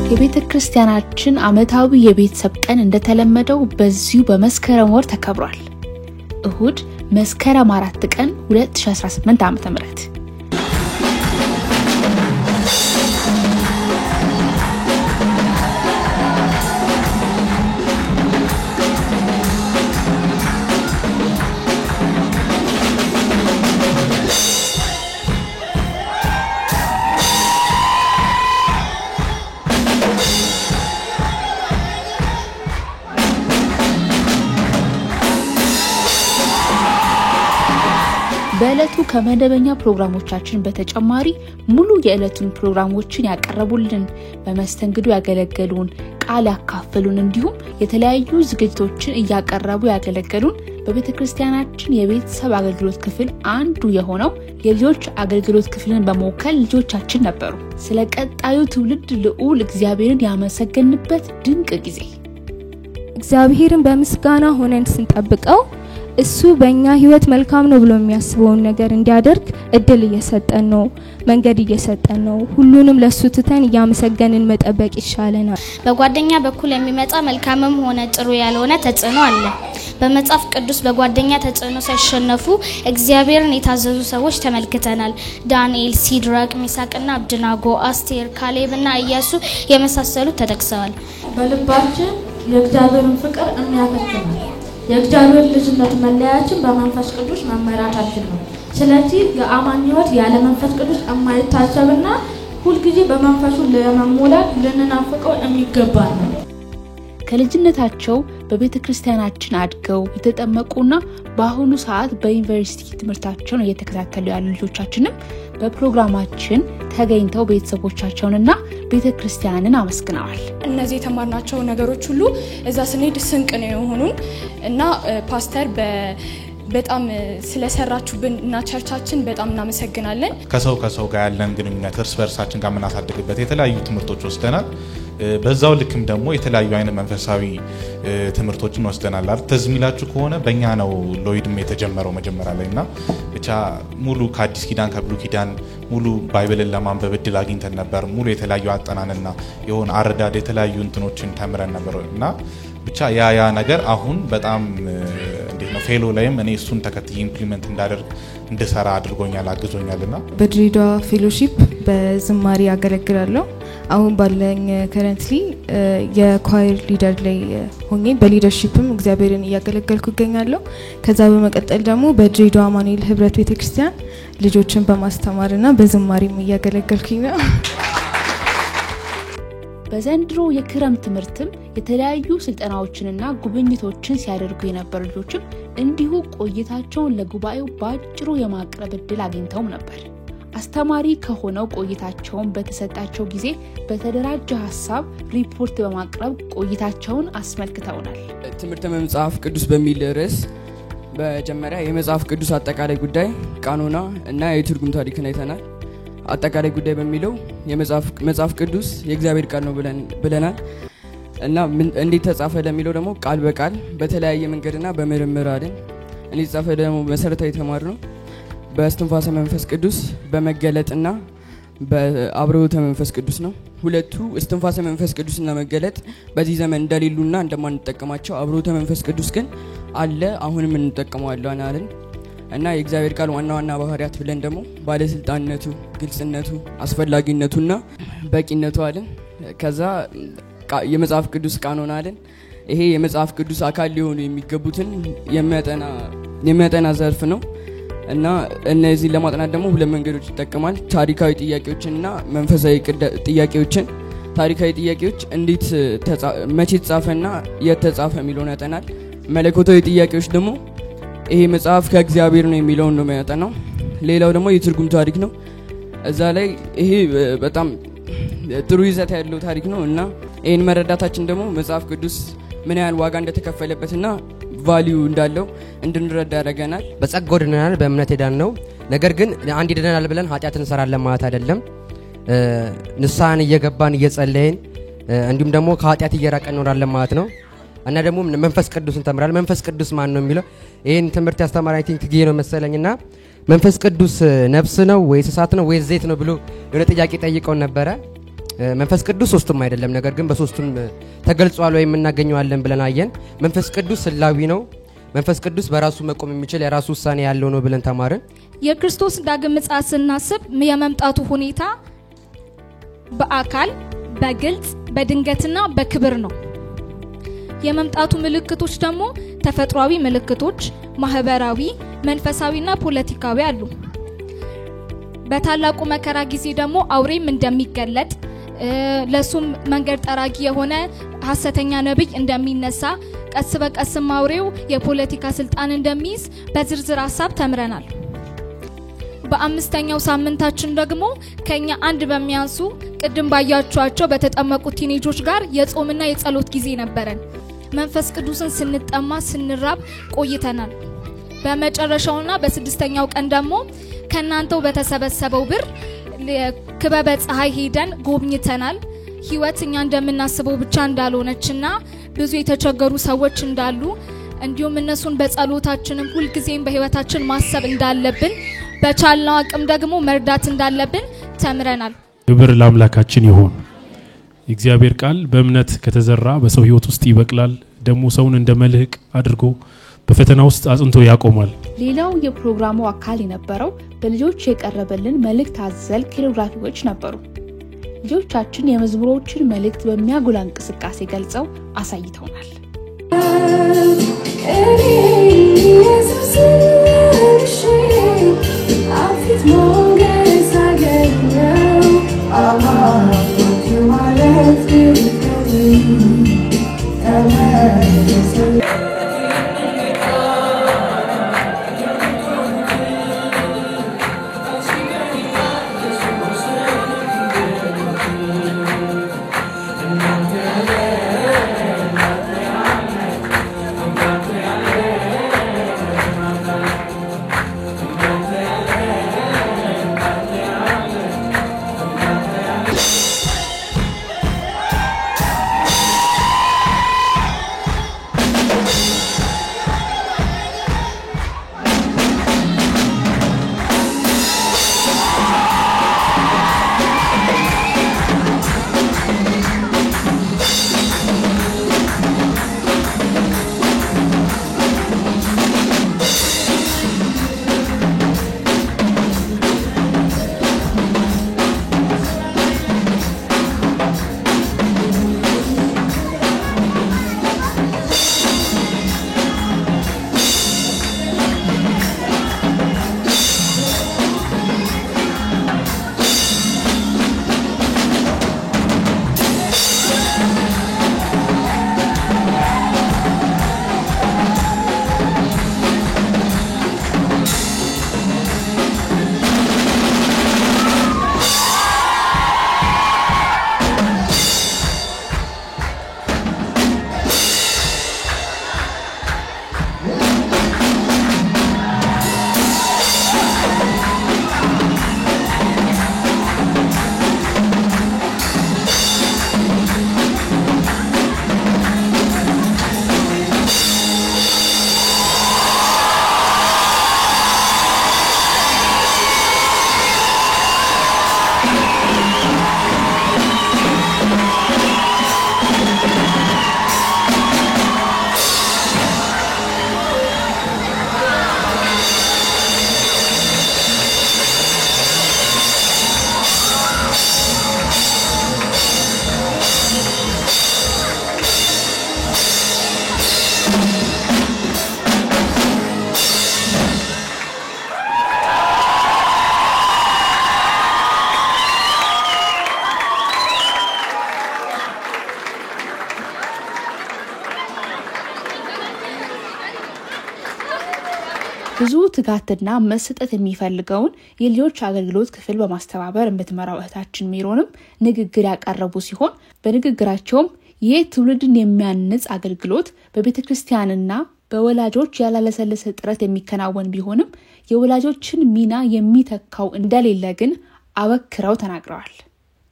የቤተ ክርስቲያናችን ዓመታዊ የቤተሰብ ቀን እንደተለመደው በዚሁ በመስከረም ወር ተከብሯል። እሁድ መስከረም 4 ቀን 2018 ዓ.ም በእለቱ ከመደበኛ ፕሮግራሞቻችን በተጨማሪ ሙሉ የእለቱን ፕሮግራሞችን ያቀርቡልን በመስተንግዶ ያገለገሉን ቃል ያካፈሉን እንዲሁም የተለያዩ ዝግጅቶችን ያቀርቡ ያገለገሉን በቤተክርስቲያናችን የቤተሰብ አገልግሎት ክፍል አንዱ የሆነው የልጆች አገልግሎት ክፍልን በመወከል ልጆቻችን ነበሩ። ስለ ቀጣዩ ትውልድ ልዑል እግዚአብሔርን ያመሰገንበት ድንቅ ጊዜ እግዚአብሔርን በምስጋና ሆነን ስንጠብቀው እሱ በእኛ ህይወት መልካም ነው ብሎ የሚያስበውን ነገር እንዲያደርግ እድል እየሰጠን ነው፣ መንገድ እየሰጠን ነው። ሁሉንም ለሱ ትተን ያመሰገንን መጠበቅ ይሻለናል። በጓደኛ በኩል የሚመጣ መልካምም ሆነ ጥሩ ያልሆነ ተጽዕኖ አለ። በመጽሐፍ ቅዱስ በጓደኛ ተጽዕኖ ሳይሸነፉ እግዚአብሔርን የታዘዙ ሰዎች ተመልክተናል። ዳንኤል፣ ሲድራቅ፣ ሚሳቅና አብደናጎ፣ አስቴር፣ ካሌብና ኢያሱ የመሳሰሉት ተጠቅሰዋል። በልባችን የእግዚአብሔርን ፍቅር የሚያፈክናል። የእግዚአብሔር ልጅነት መለያችን በመንፈስ ቅዱስ መመራታችን ነው። ስለዚህ የአማኝ ሕይወት ያለ መንፈስ ቅዱስ የማይታሰብና ሁሉ ጊዜ በመንፈሱ ለመሞላት ልንናፍቀው የሚገባ ነው። ከልጅነታቸው በቤተክርስቲያናችን አድገው የተጠመቁና በአሁኑ ሰዓት በዩኒቨርሲቲ ትምህርታቸውን እየተከታተሉ ያሉ ልጆቻችንም በፕሮግራማችን ተገኝተው ቤተሰቦቻቸውንና ቤተክርስቲያንን አመስግነዋል። እነዚህ የተማርናቸው ነገሮች ሁሉ እዛ ስንሄድ ስንቅ ነው የሆኑን እና ፓስተር በጣም ስለሰራችሁብን እና ቸርቻችን በጣም እናመሰግናለን። ከሰው ጋር ያለን ግንኙነት እርስ በርሳችን ጋር ምናሳድግበት የተለያዩ ትምህርቶች ወስደናል። በዛው ልክም ደግሞ የተለያዩ አይነት መንፈሳዊ ትምህርቶችን ወስደናል። ተዝሚላችሁ ከሆነ በእኛ ነው ሎይድም የተጀመረው መጀመሪያ ላይና ብቻ ሙሉ ከአዲስ ኪዳን ከብሉይ ኪዳን ሙሉ ባይብልን ለማንበብ እድል አግኝተን ነበር። ሙሉ የተለያዩ አጠናንና የሆነ አረዳድ የተለያዩ እንትኖችን ተምረን ነበርና ብቻ ያ ነገር አሁን በጣም እንዴት ነው ፌሎ ላይም እኔ እሱን ተከትዬ ኢምፕሊመንት እንዳደርግ እንድሰራ አድርጎኛል አግዞኛልና በድሬዳዋ ፌሎሺፕ በዝማሬ ያገለግላለሁ። አሁን ባለኝ ከረንትሊ የኳየር ሊደር ላይ ሆኜ በሊደርሺፕም እግዚአብሔርን እያገለገልኩ እገኛለሁ። ከዛ በመቀጠል ደግሞ በድሬዳዋ አማኑኤል ህብረት ቤተክርስቲያን ልጆችን በማስተማርና በዝማሬም እያገለገልኩኝ ነው። በዘንድሮ የክረምት ትምህርትም የተለያዩ ስልጠናዎችንና ጉብኝቶችን ሲያደርጉ የነበሩ ልጆችም እንዲሁ ቆይታቸውን ለጉባኤው ባጭሩ የማቅረብ እድል አግኝተውም ነበር። አስተማሪ ከሆነው ቆይታቸውን በተሰጣቸው ጊዜ በተደራጀ ሐሳብ ሪፖርት በማቅረብ ቆይታቸውን አስመልክተውናል። ትምህርተ መጽሐፍ ቅዱስ በሚል ርዕስ በመጀመሪያ የመጽሐፍ ቅዱስ አጠቃላይ ጉዳይ ቃኖና እና የትርጉም ታሪክን አይተናል። አጠቃላይ ጉዳይ በሚለው የመጽሐፍ ቅዱስ የእግዚአብሔር ቃል ነው ብለናል እና እንዴት ተጻፈ ለሚለው ደግሞ ቃል በቃል በተለያየ መንገድና በምርምር አይደል እንዴት ተጻፈ ደግሞ መሰረታዊ ተማር ነው በእስትንፋሰ መንፈስ ቅዱስ በመገለጥና በአብሮተ መንፈስ ቅዱስ ነው። ሁለቱ እስትንፋሰ መንፈስ ቅዱስና መገለጥ በዚህ ዘመን እንደሌሉና እንደማንጠቀማቸው አብሮተ መንፈስ ቅዱስ ግን አለ አሁንም እንጠቀመዋለን አይደል እና የእግዚአብሔር ቃል ዋና ባህሪያት ብለን ደግሞ ባለስልጣንነቱ፣ ግልጽነቱ፣ አስፈላጊነቱና በቂነቱ አይደል። ከዛ የመጽሐፍ ቅዱስ ቃኖና አይደል ይሄ የመጽሐፍ ቅዱስ አካል ሊሆኑ የሚገቡትን የሚያጠና ዘርፍ ነው እና እነዚህ ለማጥናት ደግሞ ሁለት መንገዶች ይጠቀማል። ታሪካዊ ጥያቄዎችንና መንፈሳዊ ጥያቄዎችን። ታሪካዊ ጥያቄዎች እንዴት መቼ ተጻፈና የት ተጻፈ የሚለውን ያጠናል። መለኮታዊ ጥያቄዎች ደግሞ ይሄ መጽሐፍ ከእግዚአብሔር ነው የሚለውን ነው የሚያጠናው። ሌላው ደግሞ የትርጉም ታሪክ ነው። እዛ ላይ ይሄ በጣም ጥሩ ይዘት ያለው ታሪክ ነው እና ይሄን መረዳታችን ደግሞ መጽሐፍ ቅዱስ ምን ያህል ዋጋ እንደተከፈለበትና ቫልዩ እንዳለው እንድንረዳ ያደርገናል። በጸጋው ድነናል፣ በእምነት ሄዳን ነው። ነገር ግን አንድ ድነናል ብለን ኃጢአት እንሰራለን ማለት አይደለም። ንስሐን እየገባን እየጸለይን እንዲሁም ደግሞ ከኃጢአት እየራቀን እንኖራለን ማለት ነው። እና ደግሞ መንፈስ ቅዱስን ተምራል። መንፈስ ቅዱስ ማን ነው የሚለው ይሄን ትምህርት ያስተማረኝ ቲንክ ጊዜ ነው መሰለኝና መንፈስ ቅዱስ ነፍስ ነው ወይስ እሳት ነው ወይስ ዘይት ነው ብሎ የሆነ ጥያቄ ጠይቀው ነበረ። መንፈስ ቅዱስ ሶስቱም አይደለም ነገር ግን በሶስቱም ተገልጿል ወይ እናገኘዋለን ብለን አየን መንፈስ ቅዱስ ስላዊ ነው መንፈስ ቅዱስ በራሱ መቆም የሚችል የራሱ ውሳኔ ያለው ነው ብለን ተማርን የክርስቶስ ዳግም ምጽአት ስናስብ የመምጣቱ ሁኔታ በአካል በግልጽ በድንገትና በክብር ነው የመምጣቱ ምልክቶች ደግሞ ተፈጥሯዊ ምልክቶች ማህበራዊ መንፈሳዊና ፖለቲካዊ አሉ በታላቁ መከራ ጊዜ ደግሞ አውሬም እንደሚገለጥ ለሱም መንገድ ጠራጊ የሆነ ሐሰተኛ ነብይ እንደሚነሳ ቀስ በቀስም አውሬው የፖለቲካ ስልጣን እንደሚይዝ በዝርዝር ሐሳብ ተምረናል በአምስተኛው ሳምንታችን ደግሞ ከኛ አንድ በሚያንሱ ቅድም ባያችኋቸው በተጠመቁ ቲኔጆች ጋር የጾምና የጸሎት ጊዜ ነበረን መንፈስ ቅዱስን ስንጠማ ስንራብ ቆይተናል በመጨረሻውና በስድስተኛው ቀን ደግሞ ከናንተው በተሰበሰበው ብር ክበበ ፀሐይ ሄደን ጎብኝተናል ህይወትኛ እንደምናስበው ብቻ እንዳልሆነችና ብዙ የተቸገሩ ሰዎች እንዳሉ እንዲሁም እነሱን በጸሎታችንም ሁሉ ጊዜም በህይወታችን ማሰብ እንዳለብን በቻልነው አቅም ደግሞ መርዳት እንዳለብን ተምረናል ክብር ለአምላካችን ይሁን የእግዚአብሔር ቃል በእምነት ከተዘራ በሰው ህይወት ውስጥ ይበቅላል ደሞ ሰውን እንደ መልህቅ አድርጎ በፈተና ውስጥ አጽንቶ ያቆማል ሌላው የፕሮግራሙ አካል የነበረው በልጆች የቀረበልን መልእክት አዘል ኪሮግራፊዎች ነበሩ ልጆቻችን የመዝሙሮችን መልእክት በሚያጎላ እንቅስቃሴ ገልጸው አሳይተውናል ብዙ ትጋትና መስጠት የሚፈልገውን የልጆች አገልግሎት ክፍል በማስተባበር የምትመራው እህታችን ሜሮንም ንግግር ያቀረቡ ሲሆን በንግግራቸውም የትውልድን የሚያንጽ አገልግሎት በቤተክርስቲያንና በወላጆች ያላለሰለሰ ጥረት የሚከናወን ቢሆንም የወላጆችን ሚና የሚተካው እንደሌለ ግን አበክረው ተናግረዋል።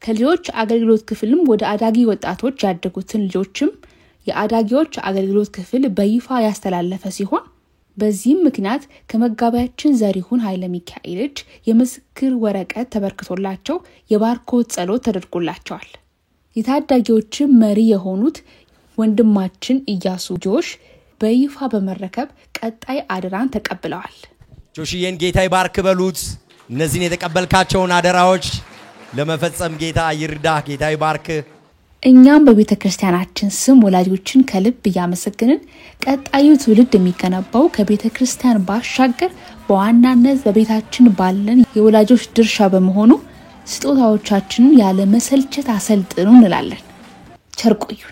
ከልጆች አገልግሎት ክፍልም ወደ አዳጊ ወጣቶች ያደጉትን ልጆችም የአዳጊዎች አገልግሎት ክፍል በይፋ ያስተላለፈ ሲሆን በዚህም ምክንያት ከመጋቢያችን ዘሪሁን ኃይለ ሚካኤል እጅ የምስክር ወረቀት ተበርክቶላቸው የባርኮት ጸሎት ተደርጎላቸዋል። የታዳጊዎችም መሪ የሆኑት ወንድማችን ኢያሱ ጆሽ በይፋ በመረከብ ቀጣይ አደራን ተቀብለዋል። ጆሽዬን ጌታ ይባርክ በሉት። እነዚህን የተቀበልካቸውን አደራዎች ለመፈጸም ጌታ ይርዳ። ጌታ ይባርክ። እኛም በቤተክርስቲያናችን ስም ወላጆችን ከልብ ያመሰግንን ቀጣዩ ትውልድ የሚገነባው ከቤተክርስቲያን ባሻገር በዋናነት በቤታችን ባለን የወላጆች ድርሻ በመሆኑ ስጦታዎቻችንን ያለ መሰልቸት አሰልጥኑ እንላለን። ቸር ቆዩን።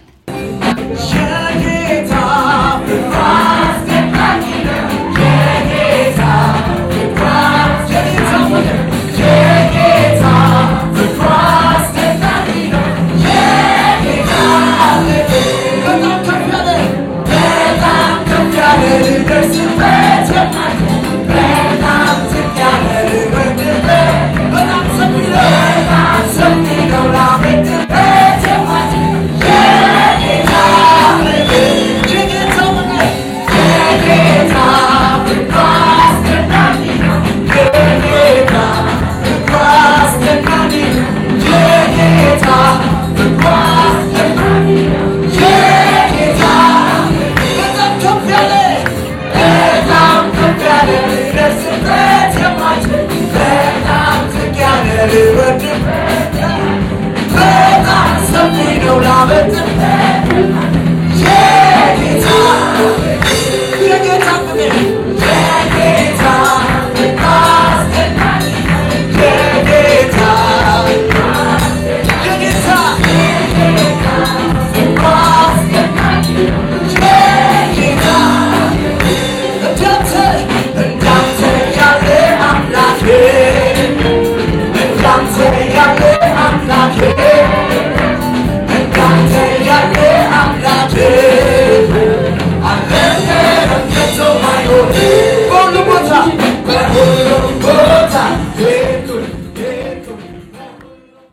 Something